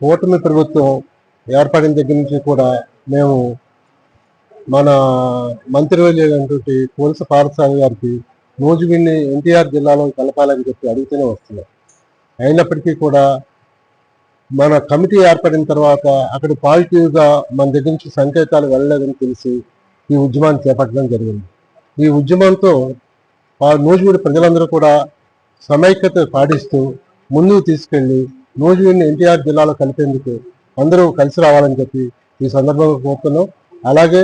కూటమి ప్రభుత్వం ఏర్పడిన దగ్గర నుంచి కూడా మేము మన మంత్రివర్యులైనటువంటి కొలుసు పార్థసారథి గారికి నూజివీడుని ఎన్టీఆర్ జిల్లాలో కలపాలని చెప్పి అడుగుతూనే వస్తున్నాం. అయినప్పటికీ కూడా మన కమిటీ ఏర్పడిన తర్వాత అక్కడ పాజిటివ్గా మన దగ్గర నుంచి సంకేతాలు వెళ్ళలేదని తెలిసి ఈ ఉద్యమాన్ని చేపట్టడం జరిగింది. ఈ ఉద్యమంతో నూజివీడు ప్రజలందరూ కూడా సమైక్యత పాటిస్తూ ముందుకు తీసుకెళ్లి నూజివీడుని ఎన్టీఆర్ జిల్లాలో కలిపేందుకు అందరూ కలిసి రావాలని చెప్పి ఈ సందర్భంగా కోరుతున్నాం. అలాగే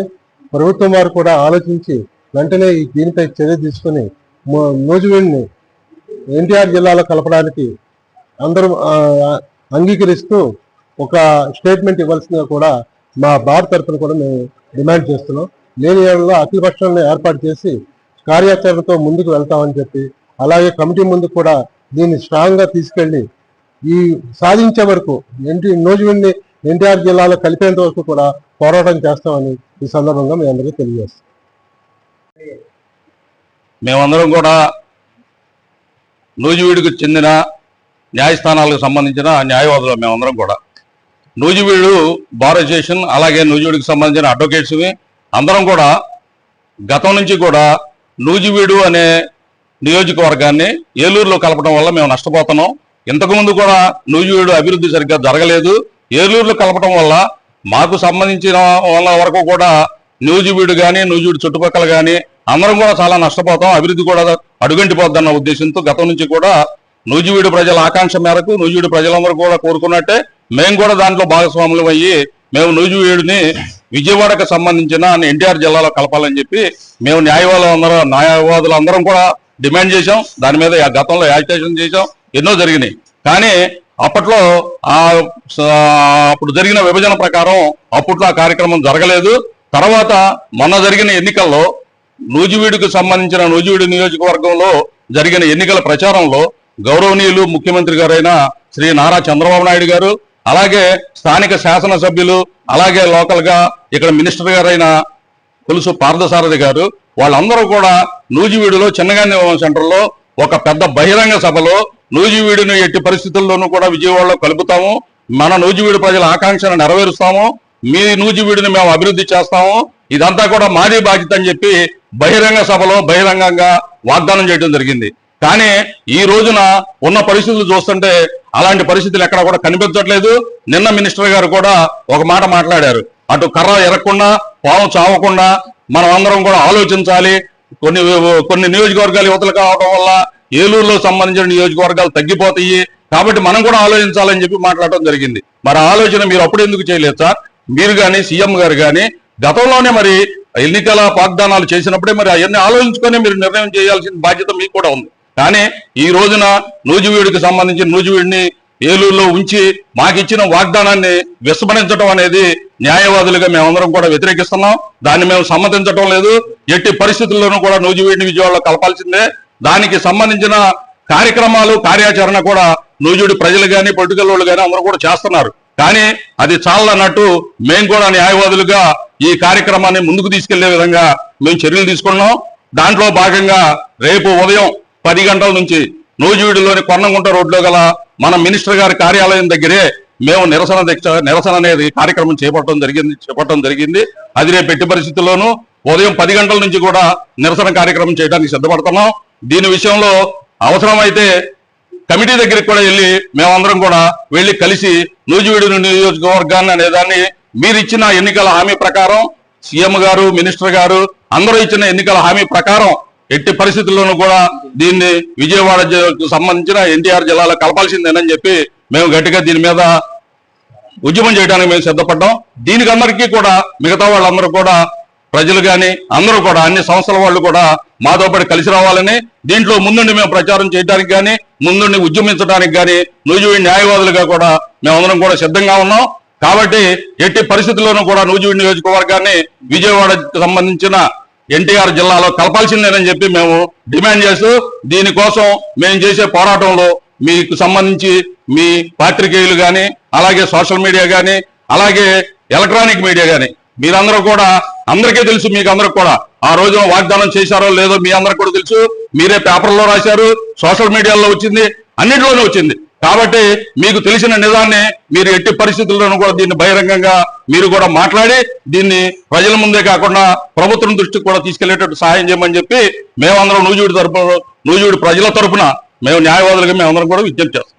ప్రభుత్వం వారు కూడా ఆలోచించి వెంటనే దీనిపై చర్య తీసుకుని నూజివీడుని ఎన్టీఆర్ జిల్లాలో కలపడానికి అందరూ అంగీకరిస్తూ ఒక స్టేట్మెంట్ ఇవ్వాల్సిందిగా కూడా మా బార్ తరఫున కూడా మేము డిమాండ్ చేస్తున్నాం. లేని ఏళ్ళలో అఖిలపక్షాలను ఏర్పాటు చేసి కార్యాచరణతో ముందుకు వెళ్తామని చెప్పి, అలాగే కమిటీ ముందు కూడా దీన్ని స్ట్రాంగ్గా తీసుకెళ్లి ఈ సాధించే వరకు నూజివీడుని ఎన్టీఆర్ జిల్లాలో కలిపేంత వరకు కూడా పోరాటం చేస్తామని ఈ సందర్భంగా మీ అందరికీ తెలియజేస్తాం. మేమందరం కూడా నూజివీడుకు చెందిన న్యాయస్థానాలకు సంబంధించిన న్యాయవాదులు. మేమందరం కూడా నూజివీడు బార్ అసోసియేషన్ అలాగే నూజివీడుకు సంబంధించిన అడ్వకేట్స్ అందరం కూడా గతం నుంచి కూడా నూజివీడు అనే నియోజకవర్గాన్ని ఏలూరులో కలపడం వల్ల మేము నష్టపోతున్నాం. ఇంతకుముందు కూడా నూజివీడు అభివృద్ధి సరిగ్గా జరగలేదు. ఏలూరులో కలపడం వల్ల మాకు సంబంధించిన వాళ్ళ వరకు కూడా నూజివీడు కానీ నూజివీడు చుట్టుపక్కల కానీ అందరం కూడా చాలా నష్టపోతాం. అభివృద్ధి కూడా అడుగంటిపోద్దన్న ఉద్దేశంతో గతం నుంచి కూడా నూజివీడు ప్రజల ఆకాంక్ష మేరకు నూజివీడు ప్రజలందరూ కూడా కోరుకున్నట్టే మేము కూడా దాంట్లో భాగస్వాములు అయ్యి మేము నూజివీడుని విజయవాడకు సంబంధించిన ఎన్టీఆర్ జిల్లాలో కలపాలని చెప్పి మేము న్యాయవాదులు అందరం కూడా డిమాండ్ చేశాం. దాని మీద గతంలో యాజిటేషన్ చేశాం, ఎన్నో జరిగినాయి. కానీ అప్పట్లో అప్పుడు జరిగిన విభజన ప్రకారం అప్పట్లో ఆ కార్యక్రమం జరగలేదు. తర్వాత మొన్న జరిగిన ఎన్నికల్లో నూజివీడుకు సంబంధించిన నూజివీడు నియోజకవర్గంలో జరిగిన ఎన్నికల ప్రచారంలో గౌరవనీయులు ముఖ్యమంత్రి గారైన శ్రీ నారా చంద్రబాబు నాయుడు గారు, అలాగే స్థానిక శాసనసభ్యులు, అలాగే లోకల్ గా ఇక్కడ మినిస్టర్ గారైన కొలుసు పార్థసారథి గారు వాళ్ళందరూ కూడా నూజివీడులో చిన్నగాని సెంటర్లో ఒక పెద్ద బహిరంగ సభలో నూజివీడును ఎట్టి పరిస్థితుల్లోనూ కూడా విజయవాడలో కలుపుతాము, మన నూజివీడు ప్రజల ఆకాంక్షను నెరవేరుస్తాము, మీ నూజివీడుని మేము అభివృద్ధి చేస్తాము, ఇదంతా కూడా మాది బాధ్యత అని చెప్పి బహిరంగ సభలో బహిరంగంగా వాగ్దానం చేయడం జరిగింది. కానీ ఈ రోజున ఉన్న పరిస్థితులు చూస్తుంటే అలాంటి పరిస్థితులు ఎక్కడ కూడా కనిపించట్లేదు. నిన్న మినిస్టర్ గారు కూడా ఒక మాట మాట్లాడారు, అటు కర్ర ఎరగకుండా పాము చావకుండా మనం అందరం కూడా ఆలోచించాలి. కొన్ని నియోజకవర్గాలు యువతలు కావడం వల్ల ఏలూరులో సంబంధించిన నియోజకవర్గాలు తగ్గిపోతాయి, కాబట్టి మనం కూడా ఆలోచించాలని చెప్పి మాట్లాడటం జరిగింది. మరి ఆలోచన మీరు అప్పుడు ఎందుకు చేయలేదు సార్? మీరు కానీ సీఎం గారు కానీ గతంలోనే మరి ఎన్నికల వాగ్దానాలు చేసినప్పుడే మరి అవన్నీ ఆలోచించుకొని మీరు నిర్ణయం చేయాల్సిన బాధ్యత మీకు కూడా ఉంది. కానీ ఈ రోజున నూజివీడుకి సంబంధించి నూజివీడిని ఏలూరులో ఉంచి మాకిచ్చిన వాగ్దానాన్ని విస్మరించడం అనేది న్యాయవాదులుగా మేమందరం కూడా వ్యతిరేకిస్తున్నాం. దాన్ని మేము సమ్మతించడం లేదు. ఎట్టి పరిస్థితుల్లోనూ కూడా నూజివీడిని విజయవాడలో కలపాల్సిందే. దానికి సంబంధించిన కార్యక్రమాలు కార్యాచరణ కూడా నూజివీడు ప్రజలు కానీ పొలిటికల్ వాళ్ళు కానీ అందరూ కూడా చేస్తున్నారు. కానీ అది చాలన్నట్టు మేము కూడా న్యాయవాదులుగా ఈ కార్యక్రమాన్ని ముందుకు తీసుకెళ్లే విధంగా మేము చర్యలు తీసుకున్నాం. దాంట్లో భాగంగా రేపు ఉదయం 10 గంటల నుంచి నూజివీడులోని కొర్నంగుంట రోడ్లో గల మన మినిస్టర్ గారి కార్యాలయం దగ్గరే మేము నిరసన అనేది కార్యక్రమం చేపట్టడం జరిగింది. అది రేపు ఎట్టి పరిస్థితుల్లోనూ ఉదయం 10 గంటల నుంచి కూడా నిరసన కార్యక్రమం చేయడానికి సిద్ధపడుతున్నాం. దీని విషయంలో అవసరమైతే కమిటీ దగ్గరికి కూడా మేమందరం కూడా వెళ్ళి కలిసి నూజివీడు నియోజకవర్గాన్ని అనేదాన్ని మీరు ఇచ్చిన ఎన్నికల హామీ ప్రకారం సీఎం గారు మినిస్టర్ గారు అందరూ ఇచ్చిన ఎన్నికల హామీ ప్రకారం ఎట్టి పరిస్థితుల్లోనూ కూడా దీన్ని విజయవాడకు సంబంధించిన ఎన్టీఆర్ జిల్లాలో కలపాల్సిందేనని చెప్పి మేము గట్టిగా దీని మీద ఉద్యమం చేయడానికి మేము సిద్ధపడ్డాం. దీనికి అందరికీ కూడా మిగతా వాళ్ళందరూ కూడా ప్రజలు కానీ అందరూ కూడా అన్ని సంస్థల వాళ్ళు కూడా మాతో పాటు కలిసి రావాలని, దీంట్లో ముందుండి మేము ప్రచారం చేయడానికి కానీ ముందుండి ఉద్యమించడానికి కానీ నూజివీడు న్యాయవాదులుగా కూడా మేమందరం కూడా సిద్ధంగా ఉన్నాం. కాబట్టి ఎట్టి పరిస్థితుల్లోనూ కూడా నూజివీడు నియోజకవర్గాన్ని విజయవాడకు సంబంధించిన ఎన్టీఆర్ జిల్లాలో కలపాల్సిందేనని చెప్పి మేము డిమాండ్ చేస్తూ దీనికోసం మేము చేసే పోరాటంలో మీకు సంబంధించి మీ పాత్రికేయులు కానీ అలాగే సోషల్ మీడియా కానీ అలాగే ఎలక్ట్రానిక్ మీడియా కానీ మీరందరూ కూడా అందరికీ తెలుసు, మీకు అందరూ కూడా ఆ రోజున వాగ్దానం చేశారో లేదో మీ అందరికి కూడా తెలుసు. మీరే పేపర్లో రాశారు, సోషల్ మీడియాలో వచ్చింది, అన్నింటిలోనే వచ్చింది. కాబట్టి మీకు తెలిసిన నిజాన్ని మీరు ఎట్టి పరిస్థితుల్లోనూ కూడా దీన్ని బహిరంగంగా మీరు కూడా మాట్లాడి దీన్ని ప్రజల ముందే కాకుండా ప్రభుత్వం దృష్టికి కూడా తీసుకెళ్లేటట్టు సహాయం చేయమని చెప్పి మేమందరం నూజివీడు ప్రజల తరపున మేము న్యాయవాదులుగా మేమందరం కూడా విజ్ఞప్తి చేస్తాం.